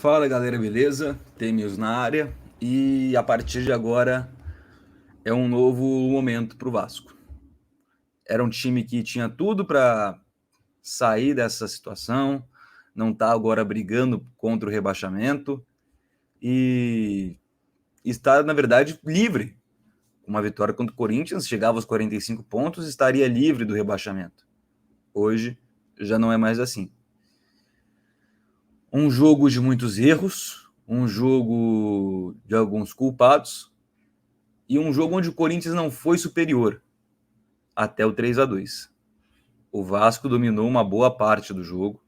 Fala galera, beleza? Têmios na área e a partir de agora é um novo momento para o Vasco. Era um time que tinha tudo para sair dessa situação, não está agora brigando contra o rebaixamento e está, na verdade, livre. Uma vitória contra o Corinthians, chegava aos 45 pontos, estaria livre do rebaixamento. Hoje já não é mais assim. Um jogo de muitos erros, um jogo de alguns culpados e um jogo onde o Corinthians não foi superior até o 3-2. O Vasco dominou uma boa parte do jogo.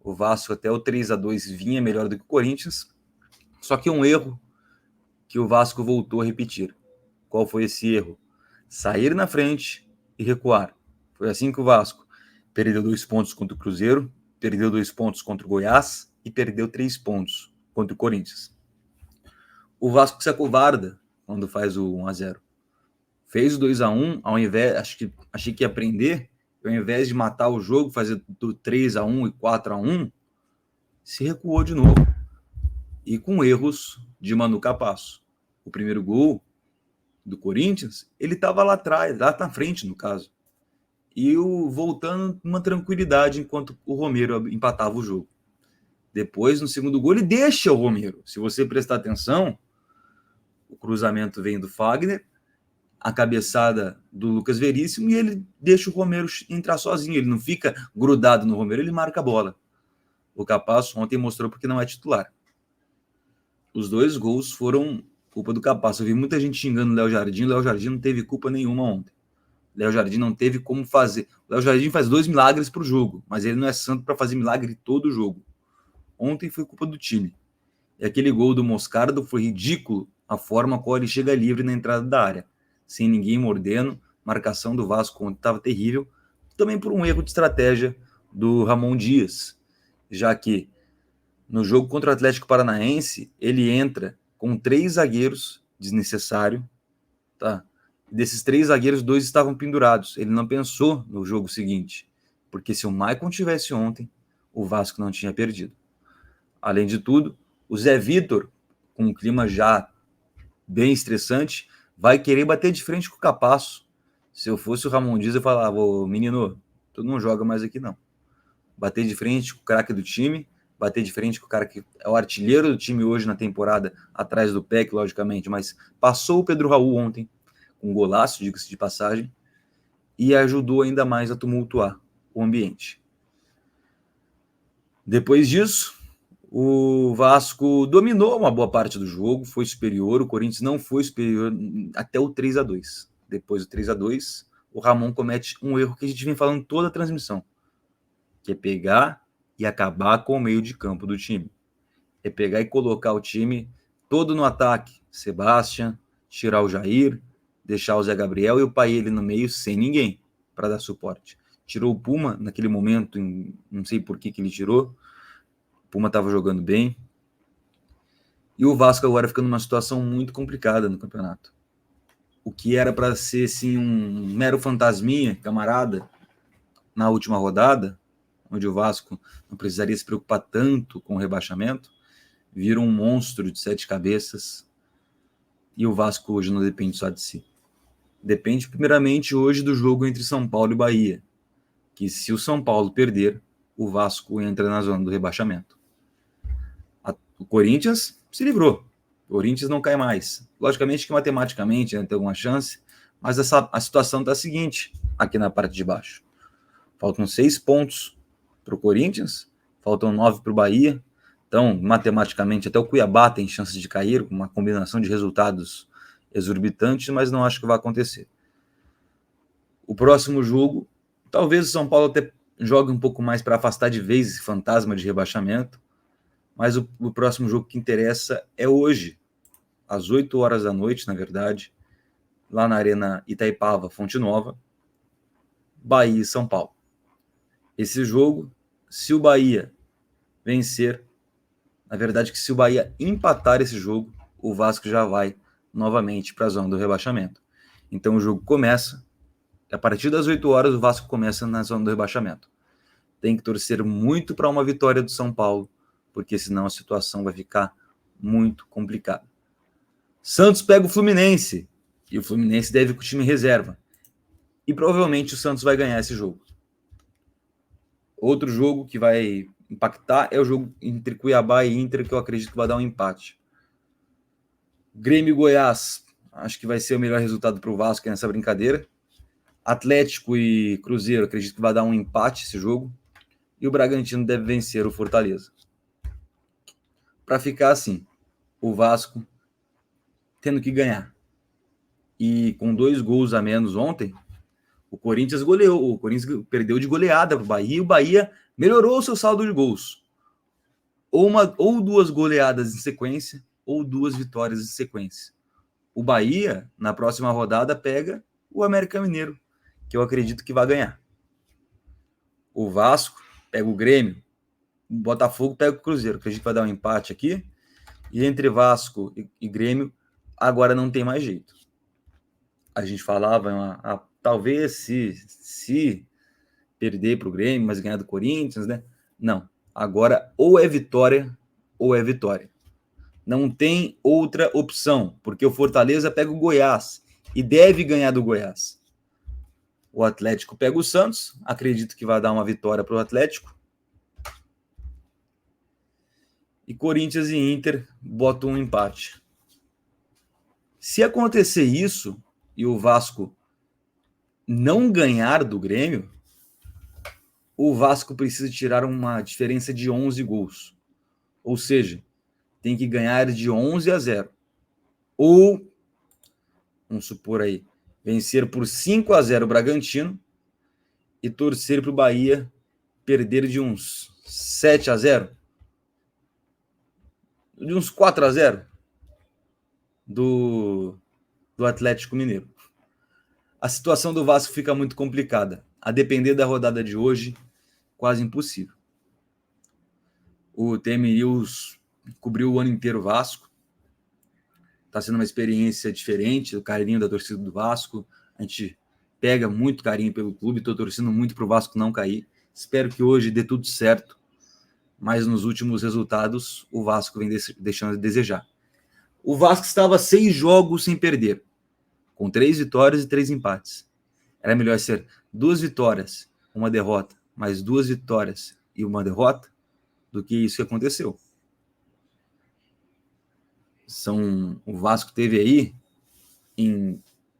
O Vasco até o 3-2 vinha melhor do que o Corinthians. Só que um erro que o Vasco voltou a repetir. Qual foi esse erro? Sair na frente e recuar. Foi assim que o Vasco perdeu 2 pontos contra o Cruzeiro, perdeu 2 pontos contra o Goiás e perdeu 3 pontos contra o Corinthians. O Vasco se acovarda quando faz o 1-0. Fez o 2-1, ao invés, achei que ia prender, ao invés de matar o jogo, fazer do 3-1 e 4-1, se recuou de novo. E com erros de Manu Capasso. O primeiro gol do Corinthians, ele estava lá atrás, lá na frente, no caso. E voltando uma tranquilidade enquanto o Romero empatava o jogo. Depois, no segundo gol, ele deixa o Romero. Se você prestar atenção, o cruzamento vem do Fagner, a cabeçada do Lucas Veríssimo e ele deixa o Romero entrar sozinho. Ele não fica grudado no Romero, ele marca a bola. O Capasso ontem mostrou porque não é titular. Os 2 gols foram culpa do Capasso. Eu vi muita gente xingando o Léo Jardim. O Léo Jardim não teve culpa nenhuma ontem. O Léo Jardim não teve como fazer. O Léo Jardim faz 2 milagres pro jogo, mas ele não é santo para fazer milagre todo o jogo. Ontem foi culpa do time. E aquele gol do Moscardo foi ridículo a forma como ele chega livre na entrada da área. Sem ninguém mordendo, marcação do Vasco ontem estava terrível, também por um erro de estratégia do Ramon Dias, já que no jogo contra o Atlético Paranaense, ele entra com 3 zagueiros, desnecessário, tá? Desses 3 zagueiros, 2 estavam pendurados. Ele não pensou no jogo seguinte, porque se o Maicon tivesse ontem, o Vasco não tinha perdido. Além de tudo, o Zé Vitor, com um clima já bem estressante, vai querer bater de frente com o Capasso. Se eu fosse o Ramon Dias, eu falava, ô, menino, tu não joga mais aqui não. Bater de frente com o craque do time, bater de frente com o cara que é o artilheiro do time hoje na temporada, atrás do PEC, logicamente, mas passou o Pedro Raul ontem, com um golaço, diga-se de passagem, e ajudou ainda mais a tumultuar o ambiente. Depois disso, o Vasco dominou uma boa parte do jogo, foi superior, o Corinthians não foi superior até o 3-2. Depois do 3-2, o Ramon comete um erro que a gente vem falando toda a transmissão, que é pegar e acabar com o meio de campo do time. É pegar e colocar o time todo no ataque. Sebastião, tirar o Jair, deixar o Zé Gabriel e o Paille no meio sem ninguém para dar suporte. Tirou o Puma naquele momento, não sei por que ele tirou, Puma estava jogando bem. E o Vasco agora fica numa situação muito complicada no campeonato. O que era para ser assim, um mero fantasminha, camarada, na última rodada, onde o Vasco não precisaria se preocupar tanto com o rebaixamento, vira um monstro de 7 cabeças. E o Vasco hoje não depende só de si. Depende primeiramente hoje do jogo entre São Paulo e Bahia, que se o São Paulo perder, o Vasco entra na zona do rebaixamento. O Corinthians se livrou. O Corinthians não cai mais. Logicamente que matematicamente tem alguma chance, mas a situação está a seguinte, aqui na parte de baixo. Faltam 6 pontos para o Corinthians, faltam 9 para o Bahia. Então, matematicamente, até o Cuiabá tem chance de cair, com uma combinação de resultados exorbitantes, mas não acho que vai acontecer. O próximo jogo, talvez o São Paulo até jogue um pouco mais para afastar de vez esse fantasma de rebaixamento, mas o próximo jogo que interessa é hoje, às 8 horas da noite, na verdade, lá na Arena Itaipava, Fonte Nova, Bahia e São Paulo. Esse jogo, se o Bahia vencer, na verdade que se o Bahia empatar esse jogo, o Vasco já vai novamente para a zona do rebaixamento. Então o jogo começa, a partir das 8 horas o Vasco começa na zona do rebaixamento. Tem que torcer muito para uma vitória do São Paulo, porque senão a situação vai ficar muito complicada. Santos pega o Fluminense, e o Fluminense deve com o time reserva. E provavelmente o Santos vai ganhar esse jogo. Outro jogo que vai impactar é o jogo entre Cuiabá e Inter, que eu acredito que vai dar um empate. Grêmio e Goiás, acho que vai ser o melhor resultado para o Vasco nessa brincadeira. Atlético e Cruzeiro, acredito que vai dar um empate esse jogo. E o Bragantino deve vencer o Fortaleza. Para ficar assim, o Vasco tendo que ganhar. E com 2 gols a menos ontem, o Corinthians goleou. O Corinthians perdeu de goleada para o Bahia e o Bahia melhorou o seu saldo de gols. Ou 2 goleadas em sequência, ou 2 vitórias em sequência. O Bahia, na próxima rodada, pega o América Mineiro, que eu acredito que vai ganhar. O Vasco pega o Grêmio, o Botafogo pega o Cruzeiro, acredito que vai dar um empate aqui. E entre Vasco e Grêmio, agora não tem mais jeito. A gente falava, talvez se perder para o Grêmio, mas ganhar do Corinthians, né? Não. Agora ou é vitória ou é vitória. Não tem outra opção, porque o Fortaleza pega o Goiás e deve ganhar do Goiás. O Atlético pega o Santos, acredito que vai dar uma vitória para o Atlético. E Corinthians e Inter botam um empate. Se acontecer isso e o Vasco não ganhar do Grêmio, o Vasco precisa tirar uma diferença de 11 gols. Ou seja, tem que ganhar de 11-0. Ou, vamos supor aí, vencer por 5-0 o Bragantino e torcer para o Bahia perder de uns 7-0. De uns 4-0 do Atlético Mineiro. A situação do Vasco fica muito complicada. A depender da rodada de hoje, quase impossível. O TM News cobriu o ano inteiro o Vasco. Está sendo uma experiência diferente, o carinho da torcida do Vasco. A gente pega muito carinho pelo clube, estou torcendo muito para o Vasco não cair. Espero que hoje dê tudo certo, mas nos últimos resultados o Vasco vem deixando de desejar. O Vasco estava 6 jogos sem perder, com 3 vitórias e 3 empates. Era melhor ser 2 vitórias, uma derrota, mais 2 vitórias e uma derrota, do que isso que aconteceu. O Vasco teve aí,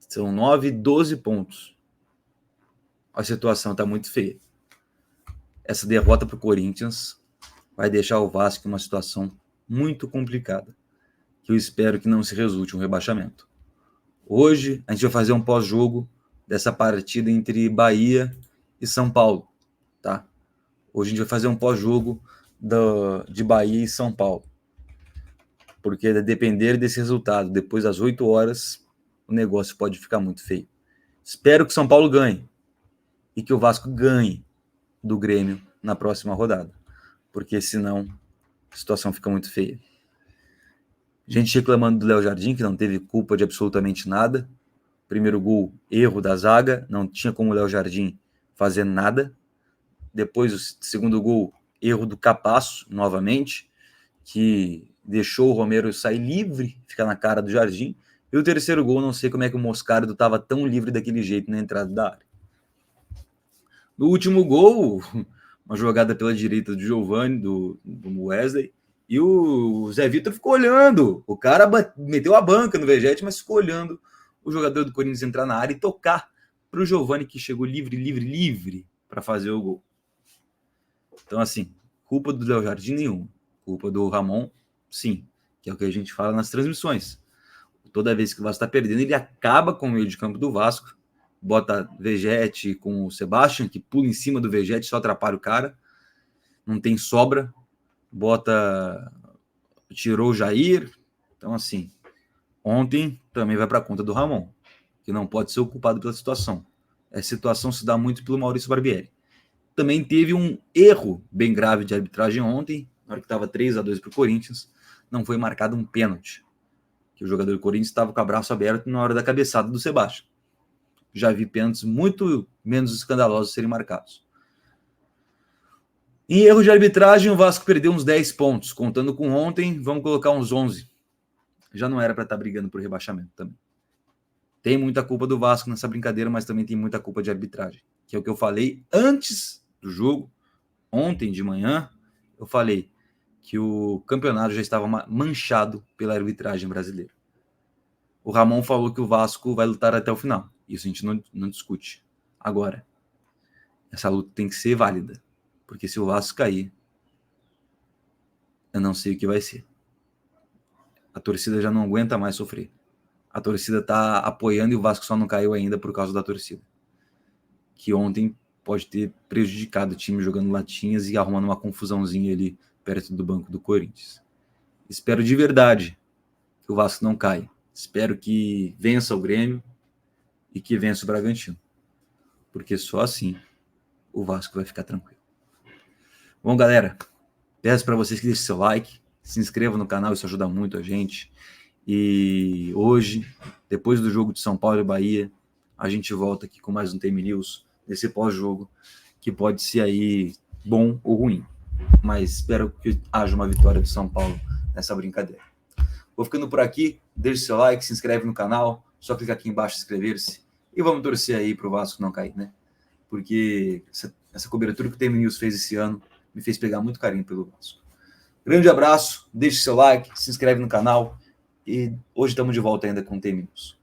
são 9, 12 pontos. A situação está muito feia. Essa derrota para o Corinthians vai deixar o Vasco em uma situação muito complicada, que eu espero que não se resulte um rebaixamento. Hoje a gente vai fazer um pós-jogo dessa partida entre Bahia e São Paulo, tá? Hoje a gente vai fazer um pós-jogo de Bahia e São Paulo, porque a depender desse resultado, depois das 8 horas, o negócio pode ficar muito feio. Espero que São Paulo ganhe e que o Vasco ganhe do Grêmio na próxima rodada, porque senão a situação fica muito feia. Gente reclamando do Léo Jardim, que não teve culpa de absolutamente nada. Primeiro gol, erro da zaga, não tinha como o Léo Jardim fazer nada. Depois, o segundo gol, erro do Capasso, novamente, que deixou o Romero sair livre, ficar na cara do Jardim. E o terceiro gol, não sei como é que o Moscardo estava tão livre daquele jeito na entrada da área. No último gol, uma jogada pela direita do Giovani, do Wesley, e o Zé Vitor ficou olhando. O cara meteu a banca no Vegete, mas ficou olhando o jogador do Corinthians entrar na área e tocar para o Giovani, que chegou livre para fazer o gol. Então, assim, culpa do Léo Jardim nenhuma. Culpa do Ramon, sim, que é o que a gente fala nas transmissões. Toda vez que o Vasco está perdendo, ele acaba com o meio de campo do Vasco, bota Vegete com o Sebastião, que pula em cima do Vegete, só atrapalha o cara, não tem sobra, tirou o Jair. Então, assim, ontem também vai para a conta do Ramon, que não pode ser o culpado pela situação. Essa situação se dá muito pelo Maurício Barbieri. Também teve um erro bem grave de arbitragem ontem, na hora que estava 3-2 para o Corinthians, não foi marcado um pênalti, que o jogador do Corinthians estava com o braço aberto na hora da cabeçada do Sebastião. Já vi pênaltis muito menos escandalosos serem marcados. Em erro de arbitragem, o Vasco perdeu uns 10 pontos. Contando com ontem, vamos colocar uns 11. Já não era para estar brigando por rebaixamento também. Tem muita culpa do Vasco nessa brincadeira, mas também tem muita culpa de arbitragem. Que é o que eu falei antes do jogo. Ontem de manhã, eu falei que o campeonato já estava manchado pela arbitragem brasileira. O Ramon falou que o Vasco vai lutar até o final. Isso a gente não discute. Agora, essa luta tem que ser válida. Porque se o Vasco cair, eu não sei o que vai ser. A torcida já não aguenta mais sofrer. A torcida está apoiando e o Vasco só não caiu ainda por causa da torcida. Que ontem pode ter prejudicado o time jogando latinhas e arrumando uma confusãozinha ali perto do banco do Corinthians. Espero de verdade que o Vasco não caia. Espero que vença o Grêmio e que vença o Bragantino. Porque só assim o Vasco vai ficar tranquilo. Bom, galera, peço para vocês que deixem seu like, se inscrevam no canal, isso ajuda muito a gente. E hoje, depois do jogo de São Paulo e Bahia, a gente volta aqui com mais um Time News, desse pós-jogo, que pode ser aí bom ou ruim. Mas espero que haja uma vitória do São Paulo nessa brincadeira. Vou ficando por aqui, deixe seu like, se inscreve no canal, só clicar aqui embaixo e inscrever-se. E vamos torcer aí pro Vasco não cair, né? Porque essa cobertura que o Time News fez esse ano me fez pegar muito carinho pelo Vasco. Grande abraço, deixe seu like, se inscreve no canal. E hoje estamos de volta ainda com o Time News.